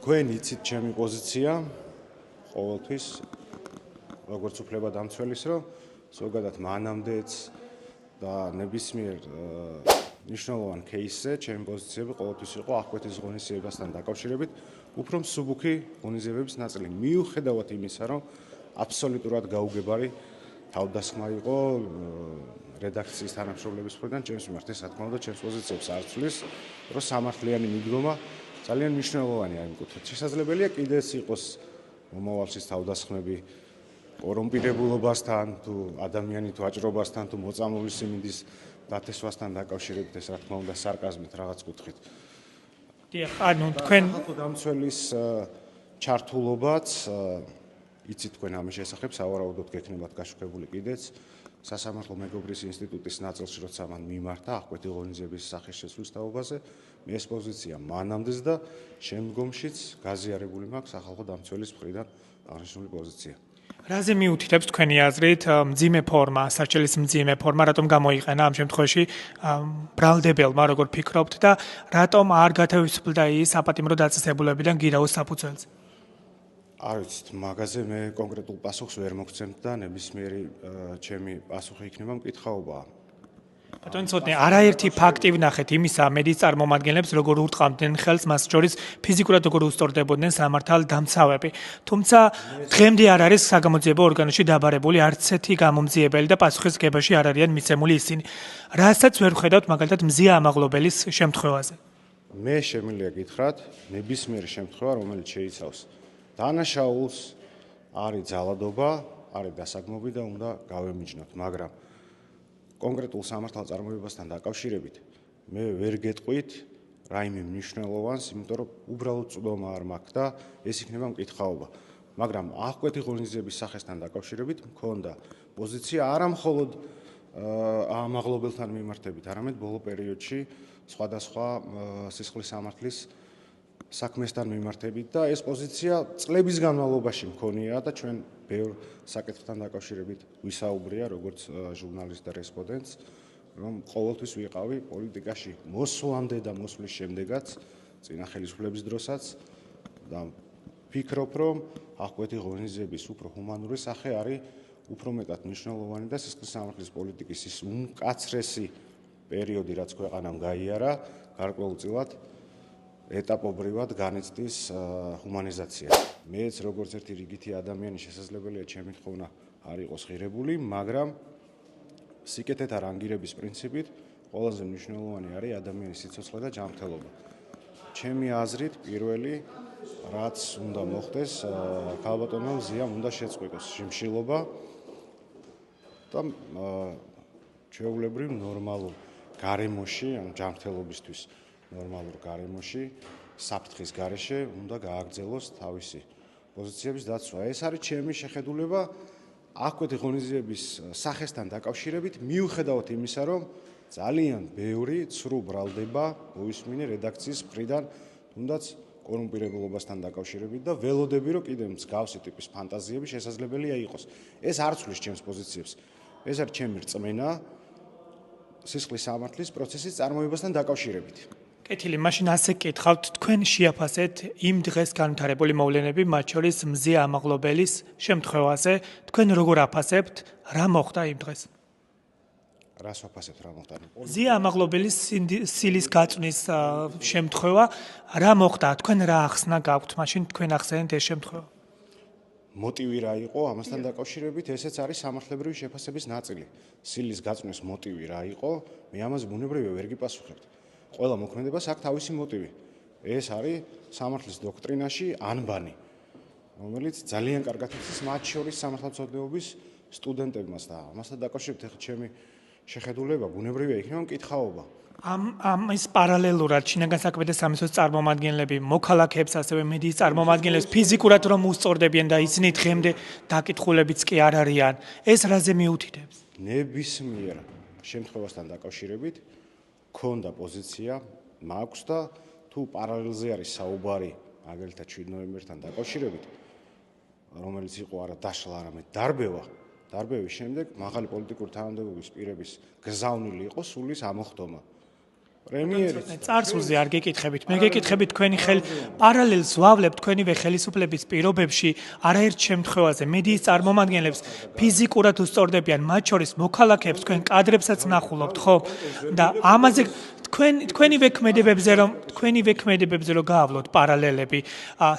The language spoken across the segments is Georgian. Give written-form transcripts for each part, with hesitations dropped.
თქვენ იცით ჩემი პოზიცია ყოველთვის როგორც უფლებადამცველის, რომ ზოგადად მანამდეც და ნებისმიერ მნიშვნელოვან кейსზე ჩემი პოზიციები ყოველთვის იყო აღკვეთის ღონისძიებასთან დაკავშირებით უფრო მსუბუქი ღონისძიებების ნაწილი. მიუხედავად იმისა, რომ აბსოლუტურად გაუგებარი თავდასხმა იყო რედაქციის თანამშრომლების მხრიდან ჩემს მიმართ, ეს რა თქმა უნდა ჩემს პოზიციებს არ ცვლის, რომ სამართლიანი მიდგომა ძალიან მნიშვნელოვანია იმ კუთხით. შესაძლებელია კიდეც იყოს მომავალში თავდასხმები კორუმპირებულობასთან, თუ ადამიანით ვაჭრობასთან, თუ მოწამვლის სიმინდის დათესვასთან დაკავშირებით, ეს რა თქმა უნდა სარკაზმით რაღაც კუთხით. დიახ, ანუ თქვენ დამცველის ჩართულობაც იცით თქვენ ამის შესახებ, სავარაუდოდ გექნებათ გაშუქებული კიდეც სასამართლო მეგობრის ინსტიტუტის ნაწილში, როცა მან მიმართა აღკვეთი ღონისძიების სახის შესვლის თაობაზე, მე ეს პოზიცია მანამდეც და შემდგომშიც გაზიარებული მაქვს სახალხო დამცველის მხრიდან აღნიშნული პოზიცია. რაზე მიუთითებს თქვენი აზრით მძიმე ფორმა, საჩელის მძიმე ფორმა, რატომ გამოიყენა ამ შემთხვევაში ბრალდებელმა, როგორ ფიქრობთ და რატომ არ გათავისუფლდა ის საპატიმრო დაწესებულებიდან გირაოს საფუძველზე? არ ვიცით, მაგაზე მე კონკრეტულ პასუხს ვერ მოგცემთ და ნებისმიერი ჩემი პასუხი იქნება მკითხაობაა. ბატონო ცოტნე, არაერთი ფაქტი ვნახეთ იმისა მედიის წარმომადგენლებს, როგორ ურტყამდნენ ხელს მას შორის ფიზიკურად როგორ უსწორდებოდნენ სამართალ დამცავები. თუმცა დღემდე არ არის საგამოძიებო ორგანოში დაბარებული არც ერთი გამომძიებელი და პასუხისმგებაში არ არიან მიცემული ისინი. რასაც ვერ ვხედავთ მაგალითად მზია ამაღლობელის შემთხვევაზე. მე შემიძლია გითხრათ, ნებისმიერი შემთხვევა, რომელიც შეიცავს დანაშაულს, არის ძალადობა, არის დასაგმობი და უნდა გავემიჯნოთ, მაგრამ კონკრეტულ სამართალ წარმოებასთან დაკავშირებით მე ვერ გეტყვით რაიმე მნიშვნელოვანს, იმიტომ რომ უბრალოდ წვდომა არ მაქვს და ეს იქნება მკითხაობა. მაგრამ აღკვეთი ღონისძიების სახესთან დაკავშირებით მქონდა პოზიცია არა მხოლოდ ამაღლობელთან მიმართებით, არამედ ბოლო პერიოდში სხვადასხვა სისხლის სამართლის საქმესთან მიმართებით და ეს პოზიცია წლების განმავლობაში მქონია და ჩვენ ბევრ საკითხთან დაკავშირებით ვისაუბრია როგორც ჟურნალისტ და რესპონდენტს, რომ ყოველთვის ვიყავი პოლიტიკაში მოსვლამდე და მოსვლის შემდეგაც, წინა ხელისუფლების დროსაც და ვფიქრობ, რომ აღკვეთი ღონისძიების უფრო ჰუმანური სახე არის უფრო მეტად მნიშვნელოვანი და სისხლის სამართლის პოლიტიკის ის უმკაცრესი პერიოდი, რაც ქვეყანამ გაიარა, გარკვეულწილად ეტაპობრივად განიცდის ჰუმანიზაციას. მეც როგორც ერთი რიგითი ადამიანი შესაძლებელია ჩემი თხოვნა არ იყოს ღირებული, მაგრამ სიკეთეთა რანგირების პრინციპით ყველაზე მნიშვნელოვანი არის ადამიანის სიცოცხლე და ჯანმრთელობა. ჩემი აზრით პირველი რაც უნდა მოხდეს, ქალბატონმა მზიამ უნდა შეწყვიტოს შიმშილობა და ჩვეულებრივ ნორმალურ გარემოში, ან ჯანმრთელობისთვის ნორმალურ გარემოში, საფრთხის გარეშე უნდა გააგრძელოს თავისი პოზიციების დაცვა. ეს არის ჩემი შეხედულება აღკვეთი ღონისძიების სახესთან დაკავშირებით, მიუხედავად იმისა, რომ ძალიან ბევრი ცრუ ბრალდება მოისმინე რედაქციის მხრიდან, თუნდაც კორუმპირებულობასთან დაკავშირებით და ველოდები, რომ კიდევ მსგავსი ტიპის ფანტაზიები შესაძლებელია იყოს. ეს არ ცვლის ჩემს პოზიციებს. ეს არის ჩემი რწმენა სისხლის სამართლის პროცესის წარმოებასთან დაკავშირებით. კეთილი, მაშინ ასე გკითხავთ, თქვენ შეაფასეთ იმ დღეს განვითარებული მოვლენები, მათ შორის მზია ამაღლობელის შემთხვევაზე, თქვენ როგორ აფასებთ, რა მოხდა იმ დღეს? რას ვაფასებთ, რა მოხდა? მზია ამაღლობელის სილის გაწვნის შემთხვევა, რა მოხდა? თქვენ რა ახსნა გაქვთ? მაშინ თქვენ ახსენეთ ეს შემთხვევა. მოტივი რა იყო ამასთან დაკავშირებით, ესეც არის სამართლებრივი შეფასების ნაწილი. სილის გაწვნის მოტივი რა იყო? მე ამას ბუნებრივია ვერ გიპასუხებთ. ყველა მოქმედებას აქვს თავისი მოტივი. ეს არის სამართლის დოქტრინაში ანბანი, რომელიც ძალიან კარგად იცის მათ შორის სამართალმცოდნეობის სტუდენტებმაც და ამასთან დაკავშირებით ახლა ჩემი შეხედულება ბუნებრივია იქნება მკითხაობა. ამის პარალელურად შინაგან საქმეთა სამინისტროს წარმომადგენლები მოქალაქეებს, ასევე მედიის წარმომადგენლებს ფიზიკურად რომ უსწორდებიან და ისინი დღემდე დაკითხულებიც კი არ არიან. ეს რაზე მიუთითებს? ნებისმიერ შემთხვევასთან დაკავშირებით ქონდა პოზიცია, მაქვს და თუ პარალელზე არის საუბარი, მაგალითად 7 ნოემბერთან დაკავშირებით, რომელიც იყო არა დაშლა, არამედ დარბევა, დარბევის შემდეგ მაღალი პოლიტიკური თანამდებობის პირების გზავნილი იყო სულის ამოხდომა. პრემიერის წარსულზე არ გეკითხებით. მე გეკითხებით თქვენი პარალელს ვავლებთ თქვენივე ხელისუფლების პირობებში არაერთ შემთხვევაზე მედიის წარმომადგენლებს ფიზიკურად უსწორდებიან, მათ შორის მოქალაქეებს თქვენ კადრებსაც ნახულობთ, ხო? და ამაზე თქვენივე ქმედებებზე რომ გაავლოთ პარალელები,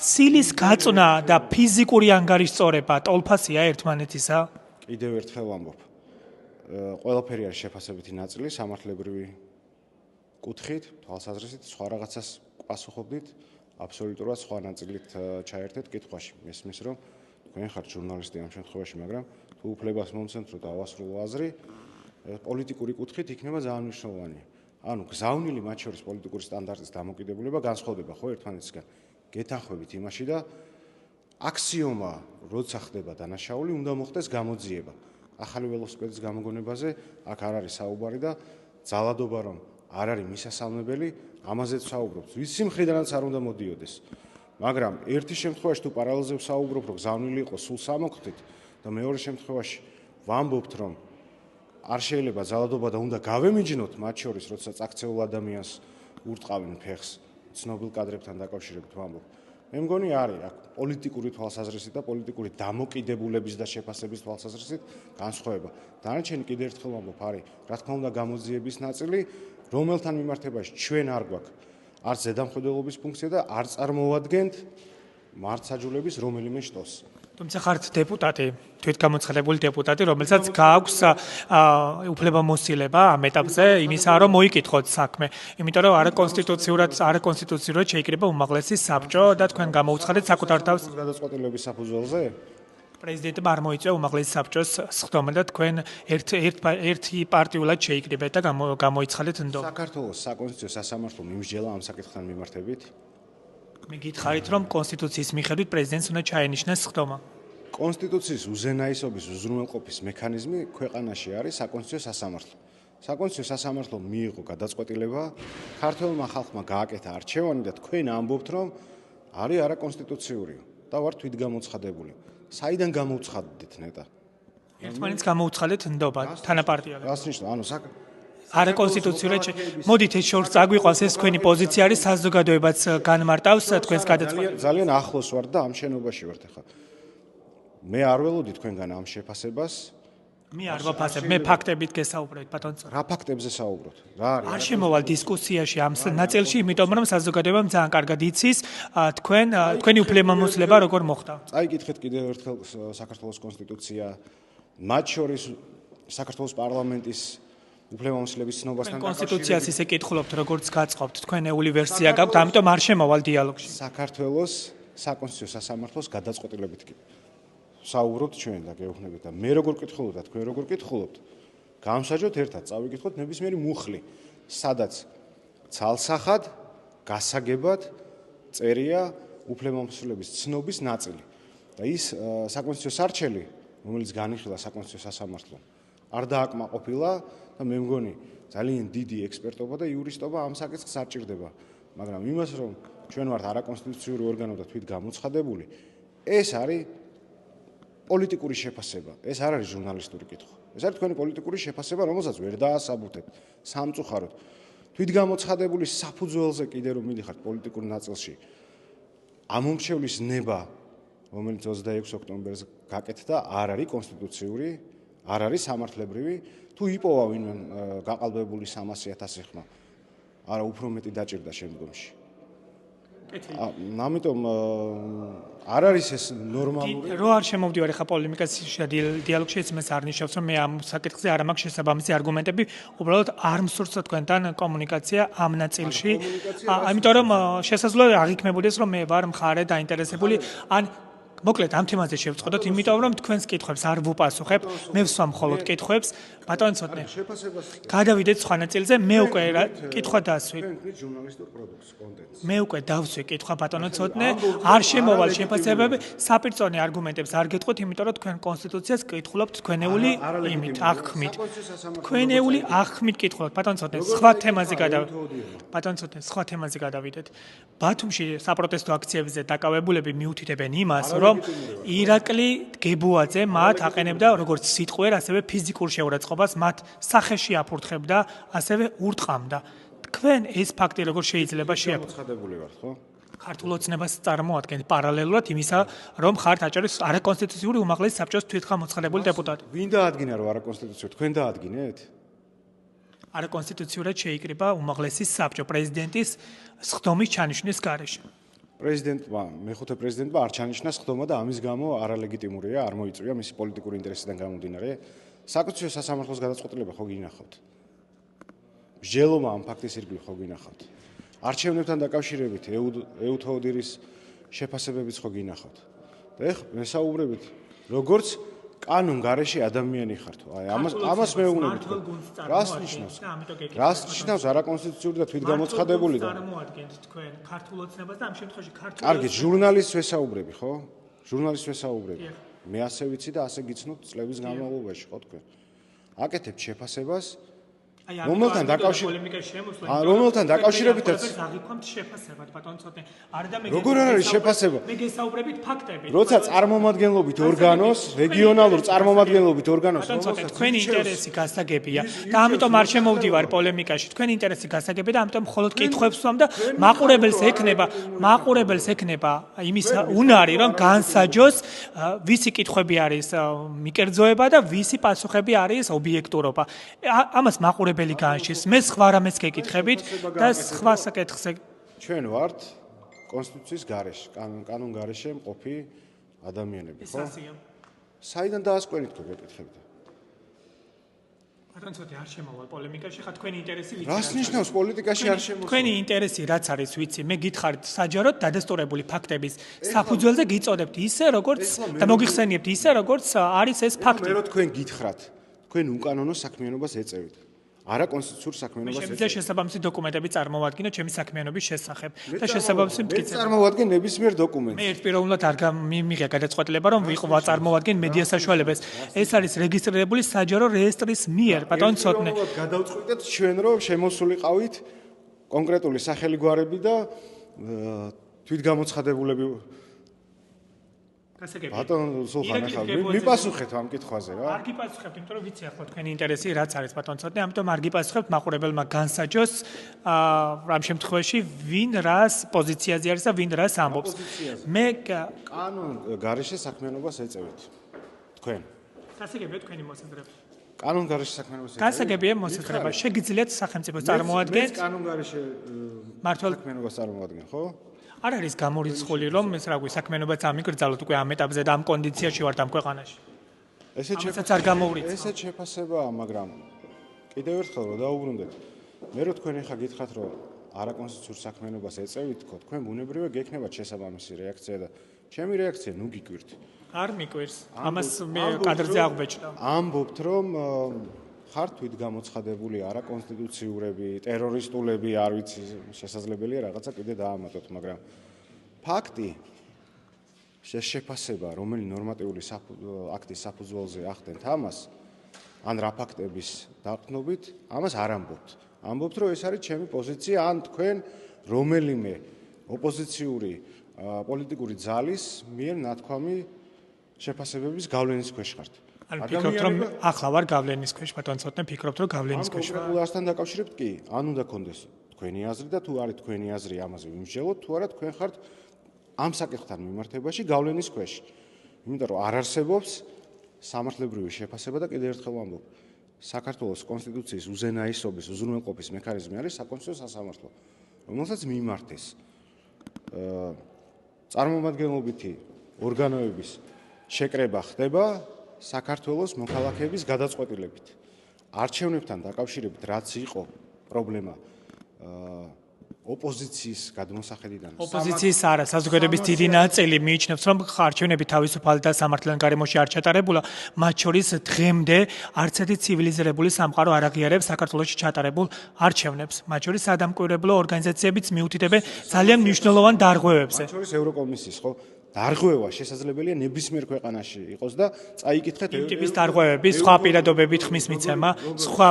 სილის გაწვნა და ფიზიკური ანგარიშწორება ტოლფასია ერთმანეთისა? კიდევ ერთხელ ვამბობ. ყველაფერი არის შეფასებითი ნაწილი, სამართლებრივი კუთხით, თვალსაზრისით, სხვა რაღაცას პასუხობდით, აბსოლუტურად სხვა ნაწილით ჩაერთეთ კითხვაში. მესმის რომ თქვენ ხართ ჟურნალისტი ამ შემთხვევაში, მაგრამ თუ უფლებას მომცემთ რომ დავასრულო აზრი, პოლიტიკური კუთხით იქნება ძალიან მნიშვნელოვანი. ანუ გზავნილი მათ შორის პოლიტიკური სტანდარტის დამოკიდებულება განსხვავდება ხო ერთმანეთისგან. გეთანხმებით იმაში და აქსიომა, როცა ხდება დანაშაული, უნდა მოხდეს გამოძიება. ახალი ველოსიპედის გამოგონებაზე აქ არ არის საუბარი და ძალადობა რომ არ არის მისასალმებელი, ამაზეც ვსაუბრობთ. ვიცი მხრიდანაც არ უნდა მოდიოდეს. მაგრამ ერთი შემთხვევაში თუ პარალელზე ვსაუბრობ, რომ გზავნილი იყოს სულ სამოქმედით და მეორე შემთხვევაში ვამბობთ, რომ არ შეიძლება ძალადობა და უნდა გავემიჯნოთ მათ შორის, როცა წაქცეულ ადამიანს ურტყავენ ფეხს ცნობილ კადრებთან დაკავშირებით ვამბობ. მე მგონი არის აქ პოლიტიკური თვალსაზრისით და პოლიტიკური დამოკიდებულების და შეფასების თვალსაზრისით განსხვავება. დანარჩენი კიდევ ერთხელ ვამბობ, არის რა თქმა უნდა გამოძიების ნაწილი, რომელთან მიმართებაში ჩვენ არ გვაქვს არც ზედამხედველობის ფუნქცია და არ წარმოვადგენთ მართსაჯულების რომელიმე შტოს. თუმცა ხართ დეპუტატი, თვითგამოცხადებული დეპუტატი, რომელსაც გააქვს უფლებამოსილება ამ ეტაპზე იმისა, რომ მოიკითხოთ საქმე. იმიტომ რომ არაკონსტიტუციურად შეიკრიბა უმაღლესი საბჭო და თქვენ გამოუცხადეთ საკუთარ თავს გადაწყვეტილების საფუძველზე? პრეზიდენტმა არ მოიწვია უმაღლესი საბჭოს სხდომა და თქვენ ერთი პარტიულად შეიკრიბეთ და გამოიცხადეთ ნდობა. საქართველოს საკონსტიტუციო სასამართლო მიმსჯელა ამ საკითხთან მიმართებით? მე გითხარით, რომ კონსტიტუციის მიხედვით პრეზიდენტს უნდა ჩაენიშნოს სხდომა. კონსტიტუციის უზენაესობის უზრუნველყოფის მექანიზმი ქვეყანაში არის საკონსტიტუციო სასამართლო. საკონსტიტუციო სასამართლომ მიიღო გადაწყვეტილება, ქართველმა ხალხმა გააკეთა არჩევანი და თქვენ ამბობთ, რომ არის არაკონსტიტუციური და ვარ თვითგამოცხადებული. საიდან გამოუცხადეთ ნეტა? ერთმანეთს გამოუცხადეთ ნდობა თანაპარტიულად. რას ნიშნავს? ანუ არაკონსტიტუციურად მოდით ეს შორს წაგვიყვანს, ეს თქვენი პოზიცია არის, საზოგადოებაც განმარტავს თქვენს გადაწყვეტილებას. ძალიან ახლოს ვარ და ამ შენობაში ვარ ახლა. მე არ ველოდი თქვენგან ამ შეფასებას. მე არ ვაფასებ, მე ფაქტებით გესაუბრეთ, ბატონო. რა ფაქტებზე საუბრობთ? რა არის? არ შემოვალ დისკუსიაში ამ ნაწილში, იმიტომ რომ საზოგადოებამ ძალიან კარგად იცის თქვენი უფლებამოსილება როგორ მოხდა. წაიკითხეთ კიდევ ერთხელ საქართველოს კონსტიტუცია, მათ შორის საქართველოს პარლამენტის უფლებამოსილების ცნობასთან დაკავშირებით. კონსტიტუციას ისე კითხულობთ, როგორც გაწყობთ, თქვენეული ვერსია გაქვთ, ამიტომ არ შემოვალ დიალოგში. საქართველოს საკონსტიტუციო სასამართლოს გადაწყვეტილებით საუბრობთ ჩვენ და გეუბნებით და მე როგორ კითხულობთ და თქვენ როგორ კითხულობთ, გამსაჯოთ ერთად, წავიკითხოთ ნებისმიერი მუხლი, სადაც ცალსახად, გასაგებად წერია უფლებამოსილების ცნობის ნაწილი. და ის საკონსტიტუციო სარჩელი, რომელიც განიხილა საკონსტიტუციო სასამართლომ, არ დააკმაყოფილა და მე მგონი ძალიან დიდი ექსპერტობა და იურისტობა ამ საკითხს არ ჭირდება. მაგრამ იმას რომ ჩვენ ვართ არაკონსტიტუციური ორგანო და თვითგამოცხადებული, ეს არის პოლიტიკური შეფასება. ეს არ არის ჟურნალისტური კითხვა. ეს არის თქვენი პოლიტიკური შეფასება, რომელსაც ვერ დაასაბუთებთ სამწუხაროდ. თვითგამოცხადებულის საფუძველზე კიდე რომ მიდიხართ პოლიტიკურ ნაწილში, ამომრჩევლის ნება, რომელიც 26 ოქტომბერს გაკეთდა, არ არის კონსტიტუციური, არ არის სამართლებრივი. თუ იპოვა ვინმე გაყალბებული 300,000 ხმა, არა უფრო მეტი დაჭირდა შემდგომში. ამიტომ არ არის ეს ნორმალური. რო არ შემოვდივარ ხა პოლემიკაში და დიალოგში, ეს მას არ ნიშნავს, რომ მე ამ საკითხზე არ მაქვს შესაბამისი არგუმენტები, უბრალოდ არ მსურს თქვენთან კომუნიკაცია ამ ნაწილში. ამიტომ რომ შესაძლოა აღიქმებოდეს, რომ მე ვარ მხარე დაინტერესებული, ან მოკლედ ამ თემაზე შევწყდოთ, იმიტომ რომ თქვენს კითხვებს არ ვუპასუხებ, მე ვსვა მხოლოდ კითხვებს, ბატონო ცოტნე. გადავიდეთ სხვა ნაწილზე, მე უკვე კითხვა დასვი. მე უკვე დავსვი კითხვა ბატონო ცოტნე, არ შემოვალ შეფასებები, საპირწონე არგუმენტებს არ გეტყვით, იმიტომ რომ თქვენ კონსტიტუციას კითხულობთ თქვენეული იმით, აღქმით. თქვენეული აღქმით კითხულობთ, ბატონო ცოტნე, სხვა თემაზე გადავიდეთ. ბატონო ცოტნე, სხვა თემაზე გადავიდეთ. ბათუმში საპროტესტო აქციებზე დაკავებულები მიუთითებენ იმას, რომ ირაკლი გებუაძე მათ აყენებდა როგორც სიტყვერ, ასევე ფიზიკურ შეურაცხყოფას, მათ სახეში აფურთხებდა, ასევე ურტყამდა. თქვენ ეს ფაქტი როგორ შეიძლება გამოცხადებული ვართ, ხო? ქართულ ოცნებას წარმოადგენთ პარალელურად იმისა, რომ ხართ აჭარის არაკონსტიტუციური უმაღლესი საბჭოს თვითგამოცხადებული დეპუტატი. ვინ დაადგინა რომ არაკონსტიტუციური? თქვენ დაადგინეთ? არაკონსტიტუციურად შეიკრიბა უმაღლესი საბჭო პრეზიდენტის სხდომის ჩანიშვნის გარეშე. პრეზიდენტმა, მეხუთე პრეზიდენტმა არ ჩანიშნა სხდომა და ამის გამო არალეგიტიმურია, არ მოიწვია მისი პოლიტიკური ინტერესიდან გამომდინარე. საკონსტიტუციო სასამართლოს გადაწყვეტილება ხო გინახავთ? მსჯელობა ამ ფაქტის ირგვლივ ხო გინახავთ? არჩევნებთან დაკავშირებით ეუთოოდირის შეფასებებიც ხო გინახავთ? და ეხლა მესაუბრებით, როგორც კანონ გარეშე ადამიანი ხართ. აი ამას მეუბნებით. რას ნიშნავს? რას ნიშნავს არაკონსტიტუციური და თვითგამოცხადებული და წარმოადგენთ თქვენ ქართულ ოცნებას და ამ შემთხვევაში ქართულ კარგი, ჟურნალისტს ვესაუბრები, ხო? ჟურნალისტს ვესაუბრები. მე ასე ვიცი და ასე გიცნობთ წლების განმავლობაში, ხო თქვენ? აკეთებთ შეფასებას რომელთან დაკავშირებითაც აღიქვამთ შეფასებად ბატონო ცოტნე არ და მე როგორ არის შეფასება მე გესაუბრებით ფაქტებით როცა წარმომადგენლობით ორგანოს რეგიონალურ წარმომადგენლობით ორგანოს რომელსაც თქვენი ინტერესი გასაგებია და ამიტომ არ შემოვდივარ პოლემიკაში თქვენი ინტერესი გასაგებია და ამიტომ მხოლოდ კითხვებს ვსვამ და მაყურებელს ექნება იმის უნარი რომ განსაჯოს ვისი კითხვები არის მიკერძოება და ვისი პასუხები არის ობიექტურობა ამას მაყურებელი განშის მე სხვა რამეს გეკითხებით და სხვა საკითხზე ჩვენ ვართ კონსტიტუციის გარეშე კანონ გარეშე მყოფი ადამიანები ხო საიდან დაასკვენით თუ გეკითხებით ბატონცოტი არ შემოვალ პოლემიკაში ხა თქვენი ინტერესი ვიცი რას ნიშნავს პოლიტიკაში არ შემოვალ თქვენი ინტერესი რაც არის ვიცი მე გითხარით საჯაროდ დადასტურებული ფაქტების საფუძველზე გიწოდებთ ისე როგორც და მოგიხსენიებთ ისე როგორც არის ეს ფაქტი მე რო თქვენ გითხრათ თქვენ უკანონო საქმიანობას ეწევით არაკონსტიტუციურ საქმიანობას ეწევით. მე შესაბამისი დოკუმენტები წარმოვადგინე ჩემი საქმიანობის შესახებ და შესაბამისი მტკიცება. მე წარმოვადგენ ნებისმიერ დოკუმენტს. მე ერთპიროვნულად არ მიღია გადაწყვეტილება რომ წარმოვადგენ მედია საშუალებას. ეს არის რეგისტრირებული საჯარო რეესტრის მიერ, ბატონო ცოტნე. გადავწყვიტეთ ჩვენ რომ შემოსულიყავით კონკრეტული სახელი გვარები და თვითგამოცხადებულები ბატონო სულხან ახლა მიპასუხეთ ამ კითხვაზე რა. არ გიპასუხებთ, იმიტომ რომ ვიცი ახლა თქვენი ინტერესი რაც არის ბატონო ცოტნე, ამიტომ არ გიპასუხებთ მაყურებელმა განსაჯოს ამ შემთხვევაში ვინ რას პოზიციაზე არის და ვინ რას ამბობს. მე კანონ გარეშე საქმიანობას ეწევით. თქვენ. გასაგებია თქვენი მოსაზრება. კანონ გარეშე საქმიანობას ეწევით. გასაგებია მოსაზრება. შეგიძლიათ სახელმწიფოს წარმოადგენთ. კანონ გარეშე მართალ საქმიანობას წარმოადგენ, ხო? არ არის გამორიცხული რომ ეს რა გვი საქმიანობაც ამიკრძალოთ უკვე ამ ეტაპზე და ამ კონდიციაში ვართ ამ ქვეყანაში. ესეც არ გამოვრიცხავ. ესეც შეფასებაა, მაგრამ კიდევ ერთხელ რომ დაუბრუნდეთ. მე რო თქვენ ახლა გითხრათ რომ არაკონსტიტუციურ საქმიანობას ეწევით, თქო, თქვენ ბუნებრივად გექნებათ შესაბამისი რეაქცია და ჩემი რეაქცია ნუ გიკვირთ. არ მიკვირს. ამას მე კადრზე აღვბეჭდა. ამბობთ რომ ხართ თვითგამოცხადებული არაკონსტიტუციურები, ტერორისტულები, არ ვიცი, შესაძლებელია რაღაცა კიდე დაამატოთ, მაგრამ ფაქტი შეფასება, რომელი ნორმატიული აქტის საფუძველზე ახდენთ ამას, ან რა ფაქტების დაყრდნობით, ამას არ ამბობთ. ამბობთ, რომ ეს არის ჩემი პოზიცია, ან თქვენ რომელიმე ოპოზიციური პოლიტიკური ძალის მიერ ნათქვამი შეფასებების გავლენის ქვეშ ხართ. ან ფიქრობთ რომ ახლა ვარ გავლენის ქვეშ, ბატონო ცოტნე ფიქრობთ რომ გავლენის ქვეშ ვარ. კონკრეტულასთან დაკავშირებით კი, ან უნდა კონდეს თქვენი აზრი და თუ არის თქვენი აზრი ამაზე ვიმსჯელოთ, თუ არა თქვენ ხართ ამ საკითხთან მიმართებაში გავლენის ქვეშ. იმიტომ რომ არ არსებობს სამართლებრივი შეფასება და კიდევ ერთხელ ვამბობ, საქართველოს კონსტიტუციის უზენაესობის, უზრუნველყოფის მექანიზმი არის საკონსტიტუციო სასამართლო, რომელსაც მიმართეს წარმომადგენლობითი ორგანოების შეკრება ხდება საქართველოს მოქალაქეების გადაწყვეტილებით. არჩევნებთან დაკავშირებით რაც იყო პრობლემა ოპოზიციის გადმოსახედიდან. ოპოზიციის არა, საზოგადოების დიდი ნაწილი მიიჩნევს, რომ არჩევნები თავისუფალი და სამართლიან გარემოში არ ჩატარებულა, მათ შორის დღემდე არც ერთი ცივილიზირებული სამყარო არ აღიარებს საქართველოში ჩატარებულ არჩევნებს. მათ შორის სადამკვირვებლო ორგანიზაციებიც მიუთითებენ ძალიან მნიშვნელოვან დარღვევებზე. მათ შორის ევროკომისიის, ხო? დარღვევა შესაძლებელია ნებისმიერ ქვეყანაში იყოს და წაიკითხეთ იმ ტიპის დარღვევები, სხვა პირადობებით ხმის მიცემა, სხვა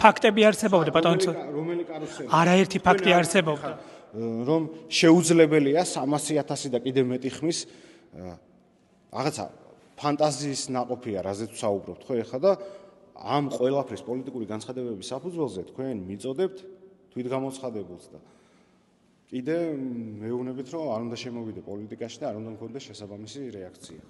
ფაქტები არსებობდა, ბატონო. რომელი კარუსელი? არაერთი ფაქტი არსებობდა. რომ შეუძლებელია 300,000 და კიდევ მეტი ხმის რაღაცა ფანტაზიის ნაყოფია, რაზეც ვსაუბრობთ, ხო, ეხლა და ამ ყველაფრის პოლიტიკური განცხადებების საფუძველზე თქვენ მიწოდებთ თვითგამოცხადებულს და კიდე მეუბნებით, რომ არ უნდა შემოვიდე პოლიტიკაში და არ უნდა მქონდეს შესაბამისი რეაქცია.